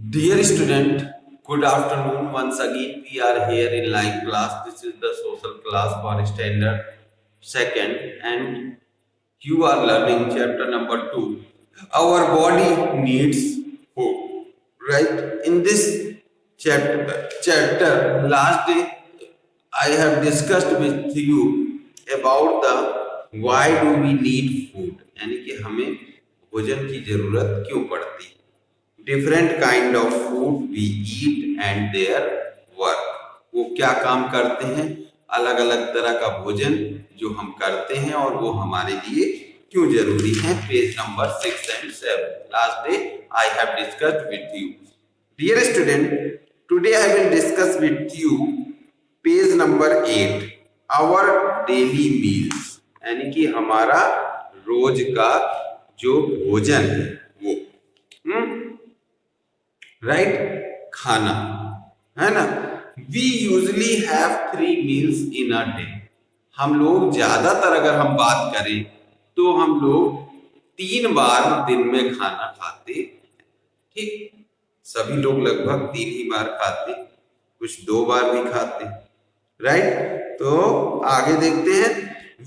Dear student, good afternoon. Once again, we are here in live class. This is the social class for standard second, and you are learning chapter number 2. Our body needs food, right? In this chapter last day, I have discussed with you about the why do we need food, यानी कि हमें भोजन की जरूरत क्यों पड़ती है. Different kind of food we eat and their work. वो क्या काम करते हैं, अलग अलग तरह का भोजन जो हम करते हैं और वो हमारे लिए क्यों जरूरी है. Page number 6 and 7 last day I have discussed with you. Dear student, today I will discuss with you page number 8 our daily meals, यानी कि हमारा रोज का जो भोजन है वो राइट खाना है ना. We usually have 3 meals in a day. हम लोग ज्यादातर अगर हम बात करें तो हम लोग 3 बार दिन में खाना खाते. ठीक, सभी लोग लगभग 3 ही बार खाते, कुछ 2 बार भी खाते, राइट. तो आगे देखते हैं.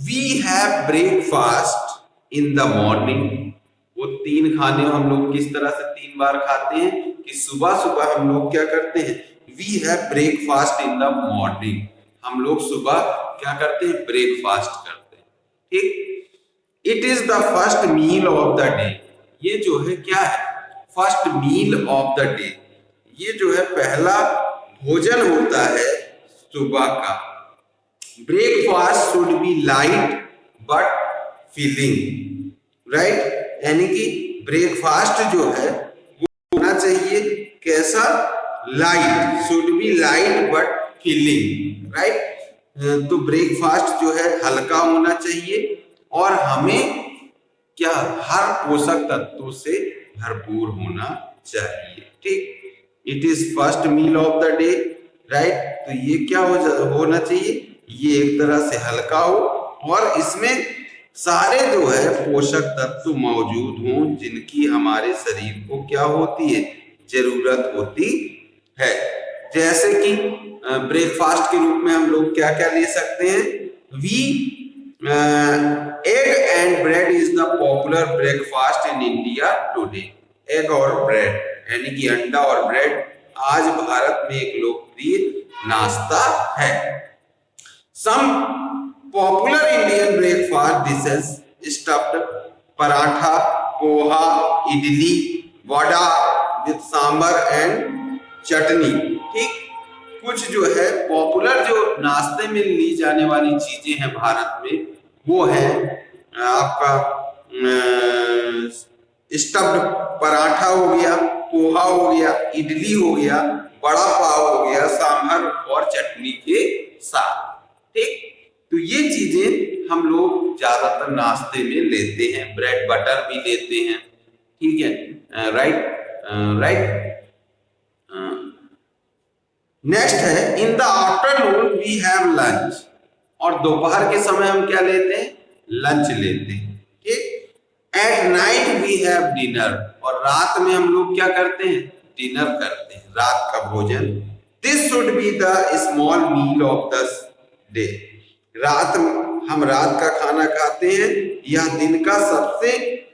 We have breakfast in the morning. वो 3 खाने हम लोग किस तरह से 3 बार खाते हैं कि सुबह सुबह हम लोग क्या करते हैं, we have breakfast in the morning. हम लोग सुबह क्या करते हैं, ब्रेकफास्ट करते हैं. ठीक, it is the first meal of the day. ये जो है क्या है, first meal of the day. ये जो है पहला भोजन होता है सुबह का. Breakfast should be light but filling, right. यानी कि ब्रेकफास्ट जो है वो होना चाहिए कैसा, light. Should be light but filling, right. तो ब्रेकफास्ट जो है हल्का होना चाहिए और हमें क्या, हर पोषक तत्वों से भरपूर होना चाहिए. ठीक, it is first meal of the day, right. तो ये क्या होना चाहिए, ये एक तरह से हल्का हो और इसमें सारे जो है पोषक तत्व मौजूद हों जिनकी हमारे शरीर को क्या होती है, जरूरत होती है. जैसे कि ब्रेकफास्ट के रूप में हम लोग क्या क्या ले सकते हैं. We egg and bread is the popular breakfast in India today. Egg और ब्रेड यानी कि अंडा और ब्रेड आज भारत में एक लोकप्रिय नाश्ता है. Some popular Indian breakfast dishes stuffed paratha, poha, idli, vada with sambar and chutney. ठीक, कुछ जो है पॉपुलर जो नाश्ते में ली जाने वाली चीजें हैं भारत में वो है आपका स्टफ्ड पराठा हो गया, पोहा हो गया, इडली हो गया, बड़ा पाव हो गया, सांभर और चटनी के साथ. ठीक, तो ये चीजें हम लोग ज्यादातर नाश्ते में लेते हैं. ब्रेड बटर भी लेते हैं. ठीक है, राइट. नेक्स्ट है in the afternoon we have lunch. और दोपहर के समय हम क्या लेते हैं, लंच लेते हैं. ठीक, at night we have dinner. और रात में हम लोग क्या करते हैं, डिनर करते हैं, रात का भोजन. This should be the small meal of the day. हम रात का खाना खाते हैं, यह दिन का सबसे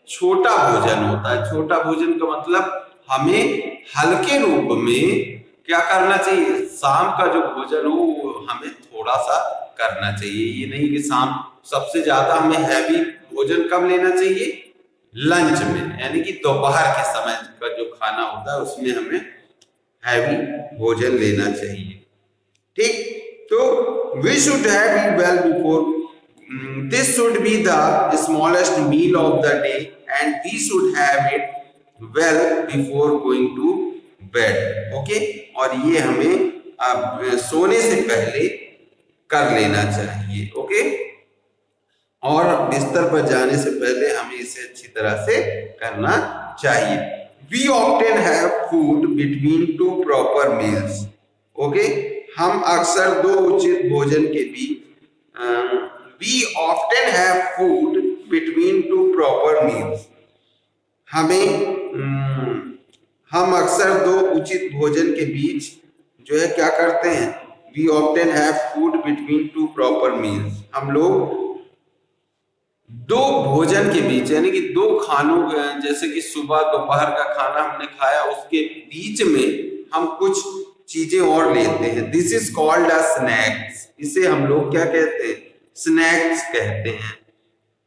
छोटा भोजन होता है. छोटा भोजन का मतलब हमें हल्के रूप में क्या करना चाहिए, शाम का जो भोजन हो वो हमें थोड़ा सा करना चाहिए. ये नहीं कि शाम सबसे ज्यादा हमें हैवी भोजन कब लेना चाहिए, लंच में, यानी कि दोपहर के समय का जो खाना होता है उसमें हमें हैवी भोजन लेना चाहिए. ठीक, तो we should have it well before. This should be the smallest meal of the day and we should have it well before going to bed. Okay? और ये हमें सोने से पहले कर लेना चाहिए. ओके, और बिस्तर पर जाने से पहले हमें इसे अच्छी तरह से करना चाहिए. We often have food between 2 proper meals. Okay, हम अक्सर 2 उचित भोजन के बीच we often have food between 2 proper meals. हम अक्सर दो उचित भोजन के बीच जो है क्या करते हैं, we often have food between two proper meals. हम लोग दो भोजन के बीच यानी कि दो खानों जैसे कि सुबह दोपहर का खाना हमने खाया उसके बीच में हम कुछ चीजें और लेते हैं। This is called a snacks. इसे हम लोग क्या कहते हैं, स्नैक्स कहते हैं।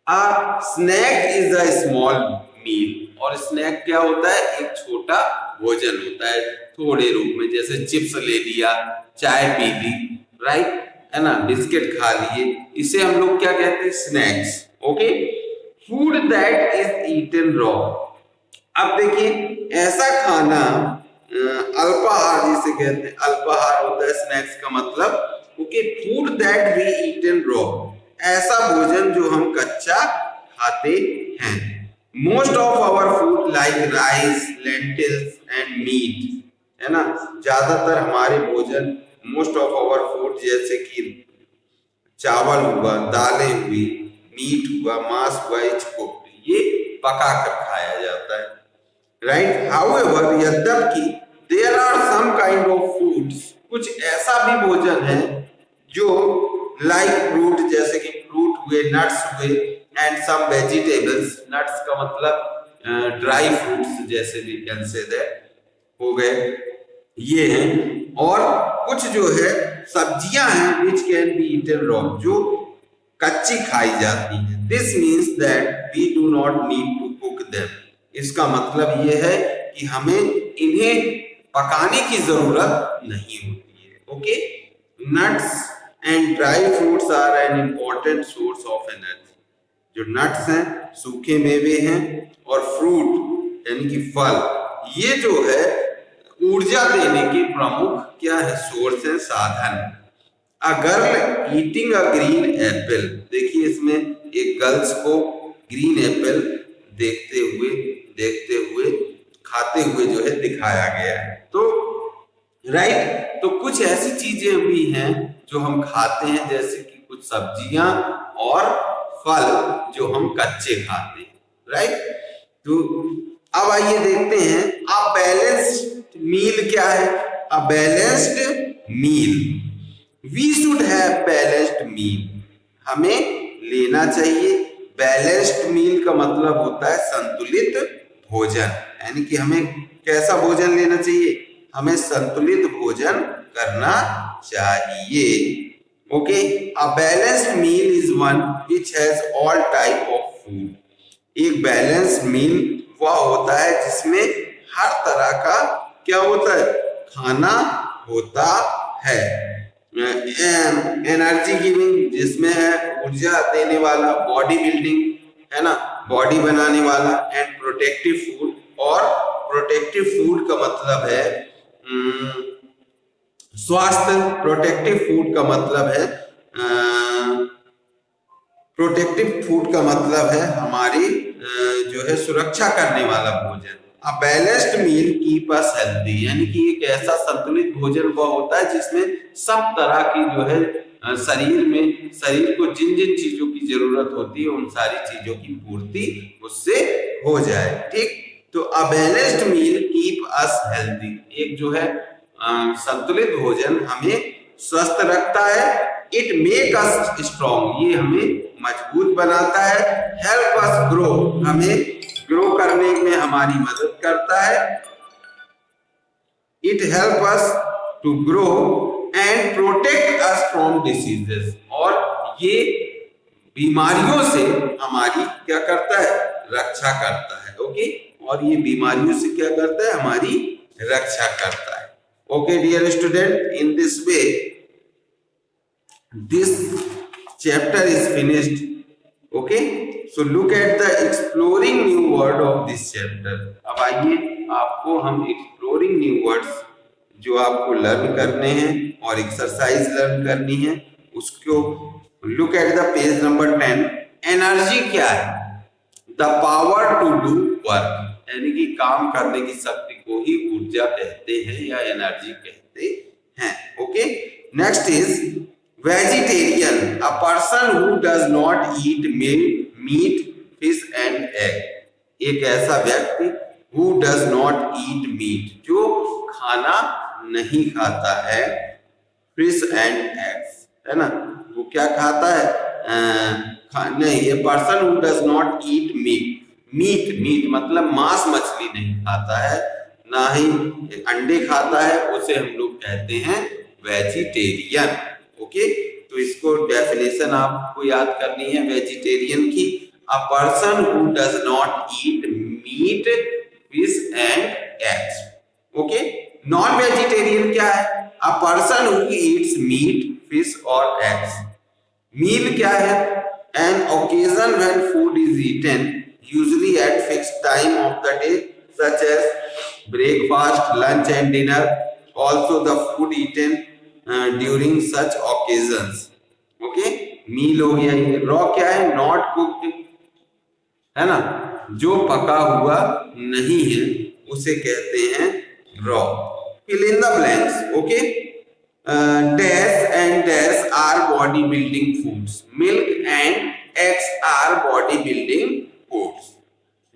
अ स्नैक इज अ स्मॉल मील। और स्नैक क्या होता है, एक छोटा भोजन होता है थोड़े रूप में, जैसे चिप्स ले लिया, चाय पी ली, राइट, है ना, बिस्किट खा लिए, इसे हम लोग क्या कहते हैं, snacks. Okay, food that is eaten raw. अब देखिए ऐसा खाना अल्पाहार जिसे कहते हैं, अल्पाहार होता है स्नैक्स का मतलब। Okay, food that we eaten raw, ऐसा भोजन जो हम कच्चा खाते हैं। Most of our food like rice, lentils and meat, है ना, ज्यादातर हमारे भोजन, मोस्ट ऑफ आवर फूड जैसे कि चावल हुआ, दालें हुई, मीट हुआ, मांस हुआ, ये पका कर खाया जाता है, राइट। हाउएवर, यद्यपि there are some kind of foods, कुछ ऐसा भी भोजन है जो लाइक फ्रूट, जैसे कि फ्रूट हुए, नट्स हुए, एंड सम वेजिटेबल्स, नट्स का मतलब ड्राई फ्रूट्स जैसे भी कैन से दैट हो गए, ये हैं। और कुछ जो है सब्जियां हैं which can be eaten raw, जो कच्ची खाई जाती हैं। This means that we do not need to cook them. इसका मतलब ये है कि हमें इन्हें पकाने की जरूरत नहीं होती है। Okay, nuts and dry fruits are an important source of energy. जो नट्स हैं, सूखे मेवे हैं, और फ्रूट यानी कि फल, ये जो है ऊर्जा देने के प्रमुख क्या है, सोर्स है, साधन। A girl eating a green Apple, देखिए इसमें एक गर्ल्स को ग्रीन एप्पल देखते हुए खाते हुए जो है दिखाया गया है। तो राइट, तो कुछ ऐसी चीजें भी हैं जो हम खाते हैं, जैसे कि कुछ सब्जियां और फल जो हम कच्चे खाते हैं, राइट। तो अब आइए देखते हैं अ बैलेंस्ड मील क्या है। A balanced meal, we should have balanced meal, हमें लेना चाहिए। बैलेंस्ड मील का मतलब होता है संतुलित भोजन, यानी कि हमें कैसा भोजन लेना चाहिए, हमें संतुलित भोजन करना चाहिए। Okay, a balanced meal is one which has all type of food. एक बैलेंस मील वह होता है जिसमें हर तरह का क्या होता है, खाना होता है। एनर्जी गिविंग, जिसमें है ऊर्जा देने वाला, बॉडी बिल्डिंग, है ना, बॉडी बनाने वाला, एंड प्रोटेक्टिव फूड। और प्रोटेक्टिव फूड का मतलब है स्वास्थ्य, प्रोटेक्टिव फूड का मतलब है प्रोटेक्टिव फूड का मतलब है हमारी जो है सुरक्षा करने वाला भोजन। A balanced meal keep us healthy, यानी कि एक ऐसा संतुलित भोजन वह होता है जिसमें सब तरह की जो है शरीर को जिन जिन चीजों की जरूरत होती है उन सारी चीजों की पूर्ति उससे हो जाए, ठीक। तो a balanced meal keep us healthy, एक जो है संतुलित भोजन हमें स्वस्थ रखता है। इट मेक अस स्ट्रॉन्ग, ये हमें मजबूत बनाता है। हेल्प अस ग्रो, हमें ग्रो करने में हमारी मदद करता है। It help us to grow and protect us from diseases, और ये बीमारियों से हमारी क्या करता है, रक्षा करता है। ओके, और ये बीमारियों से क्या करता है, हमारी रक्षा करता है। Okay dear student, in this way this chapter is finished. Okay, so look at the exploring new word of this chapter. अब आइए आपको हम exploring new words जो आपको लर्न करने हैं और एक्सरसाइज लर्न करनी है उसको look at the page number 10। Energy क्या है, the power to do work, यानी कि काम करने की शक्ति को ही ऊर्जा कहते हैं या एनर्जी कहते हैं। Okay, next is vegetarian, a person who does not eat meat, fish and egg, एक ऐसा व्यक्ति who does not eat meet, जो खाना नहीं खाता है, फिश एंड एग्स, है ना, वो क्या खाता है, नहीं, ये person who does not eat meat, meat meat मतलब मांस मछली नहीं खाता है, ना ही अंडे खाता है, उसे हम लोग कहते हैं वेजिटेरियन। ओके, तो इसको डेफिनेशन आपको याद करनी है वेजिटेरियन की, a person who does not eat meat, fish and eggs. Okay, non vegetarian क्या है, a person who eats meat, fish और एग्स। मील क्या है, an occasion when food is eaten usually at fixed time of the day such as breakfast, lunch and dinner, also the food eaten during such occasions. Okay, meal हो गया ये। Raw क्या है, not cooked, है ना, जो पका हुआ नहीं है उसे कहते हैं raw. Fill in the blanks. Okay, dash and dash are body building foods, milk and eggs are body building foods.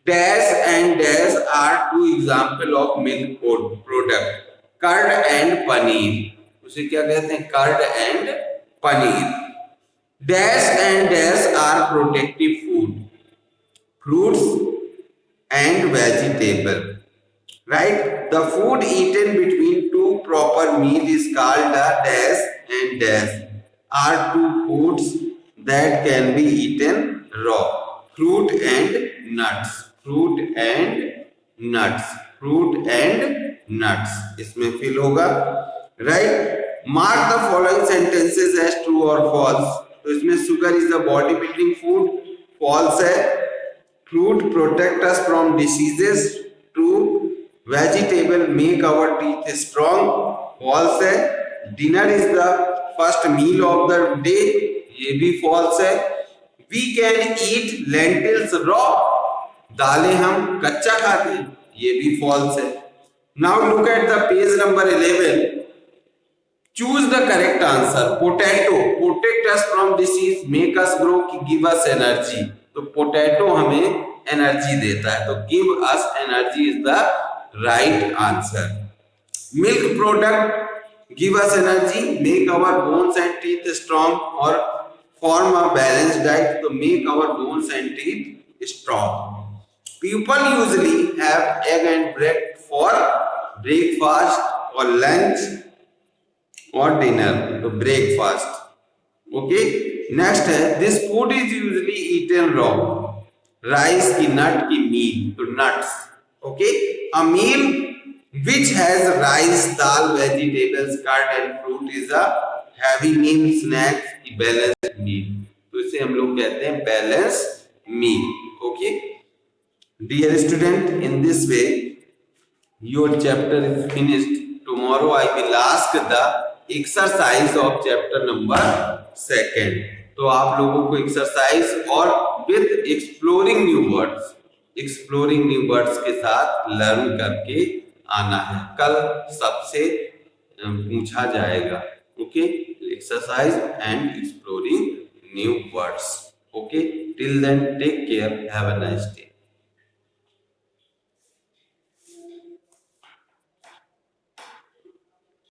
Dash and dash are two example of milk product, curd and paneer, उसे क्या कहते हैं, curd and paneer. Dash and dash are protective food, fruits and vegetable, right? The food eaten between two proper meal is called a dash and dash, are two foods that can be eaten raw, fruit and nuts, fruit and nuts, fruit and nuts, इसमें fill होगा, right? Mark the following sentences as true or false। तो इसमें sugar is the body building food, false है। Fruit protect us from diseases, true। Vegetable make our teeth strong, false है। Dinner is the first meal of the day, ये भी false है। We can eat lentils raw, दालें हम कच्चा खाते हैं, ये भी false है। Now look at the page number 11। Choose the correct answer। Potato protect us from disease, make us grow, give us energy। तो पोटैटो हमें एनर्जी देता है, तो give us energy is the right answer. Milk product give us energy, make our bones and teeth strong और form a balanced diet, तो make our bones and teeth strong. People usually have egg and bread for breakfast और lunch और dinner, तो breakfast. Okay, next है this food is usually eaten raw, rice की, nut की, meal, तो nuts. Okay, a meal which has rice, dal, vegetables, curd and fruit is a heavy meal, snacks की balanced meal, तो इसे हम लोग कहते हैं balance meal. Okay dear student, in this way your chapter is finished. Tomorrow I will ask the exercise of chapter number 2। तो आप लोगों को एक्सरसाइज और with exploring new words, exploring new words के साथ लर्न करके आना है, कल सबसे पूछा जाएगा। Okay, exercise and exploring new words. Okay, till then take care, have a nice day.